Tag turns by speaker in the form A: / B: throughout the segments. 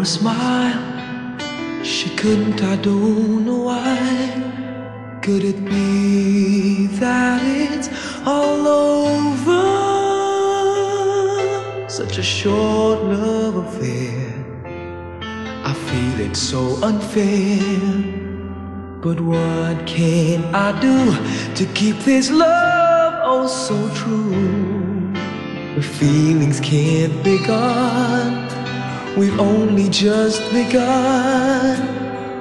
A: smile. She couldn't, I don't know why. Could it be that it's all over? Such a short love affair. I feel it's so unfair. But what can I do to keep this love oh so true? The feelings can't be gone. We've only just begun.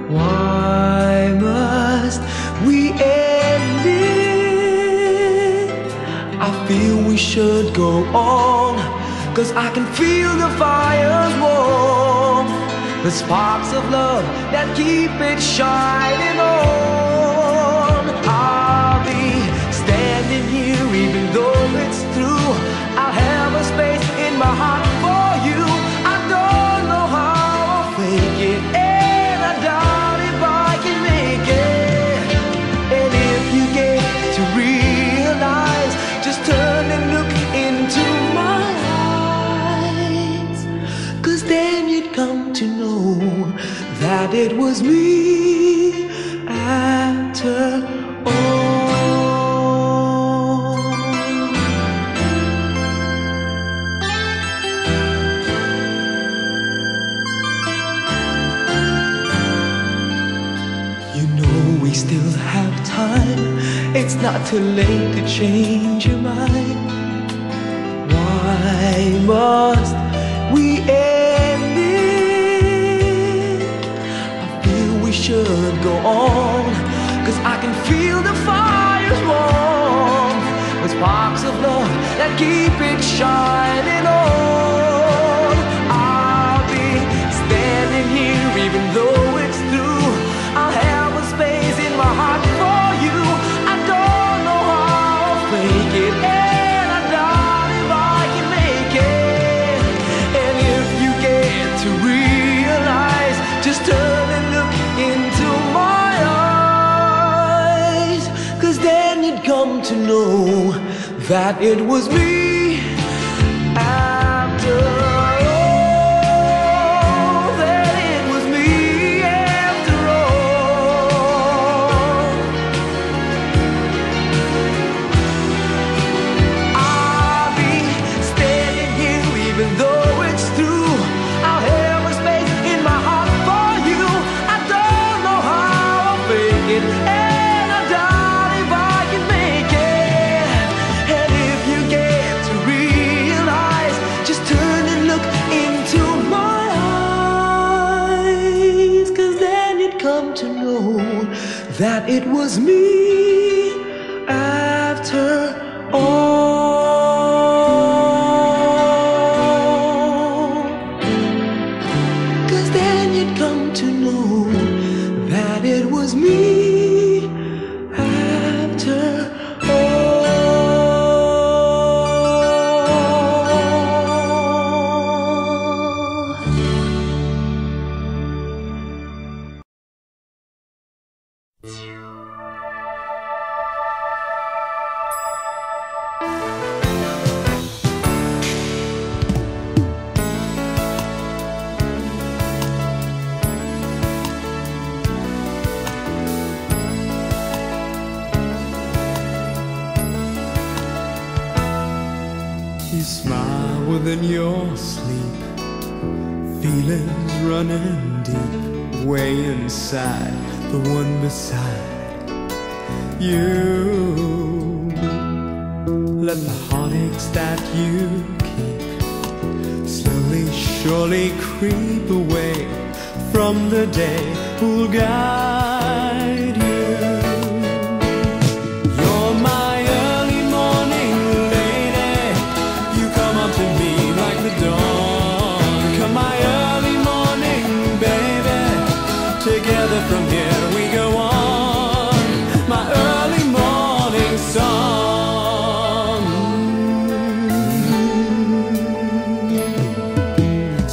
A: Why must we end it? I feel we should go on, 'cause I can feel the fire's warm, the sparks of love that keep it shining on. I'll be standing here even though it's through. I'll have a space in my heart for you. I don't know how I'll fake it, and I doubt if I can make it. And if you get to realize, just turn and look into my eyes, 'cause then you'd come to know that it was me after all. We still have time. It's not too late to change your mind. Why must we end it? I feel we should go on, 'cause I can feel the fire's warm, the sparks of love that keep it shining on. I'll be standing here even though it's through. I'll have a space in my heart for you. I don't know how I'll fake it, and I doubt if I can make it. And if you get to realize, just turn and look into my eyes, 'cause then you'd come to know that it was me after that it was me after all. 'Cause then you'd come to know that it was me after all.
B: You smile within your sleep, feelings running deep, way inside the one beside you. Let the heartaches that you keep slowly, surely creep away from the day who'll guide you. You're my early morning lady, you come up to me like the dawn. Come my early morning baby, together from here we go on. My early morning song.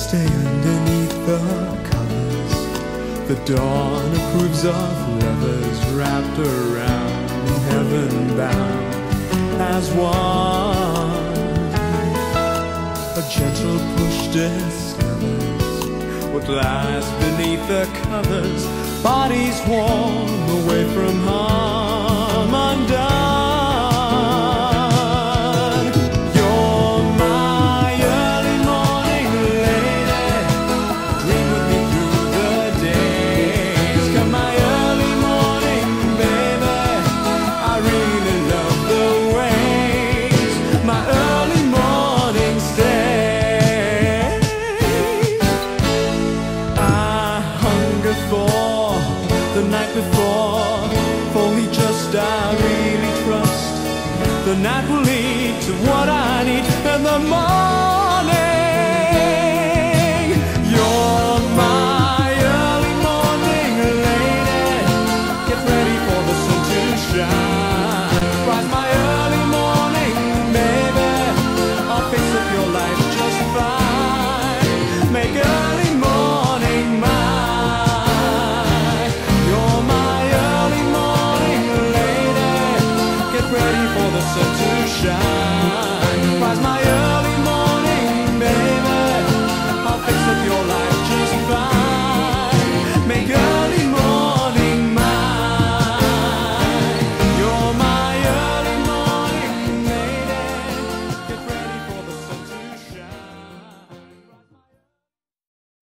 B: Stay underneath the covers, the dawn approves of lovers wrapped around, heaven bound as one. A gentle push discovers what lies beneath the covers, bodies warm away from harm undone. You're my early morning lady, dream with me through the days. Come my early morning baby, I really love the ways my early morning stays. I hunger for the night before, for we just I really trust the night will lead to what I need in the morning. You're my early morning lady, get ready for the sun to shine. Rise my early morning baby, I'll fix up your life just fine. Make early morning mine. You're my early morning lady, get ready for the sun to shine. Rise my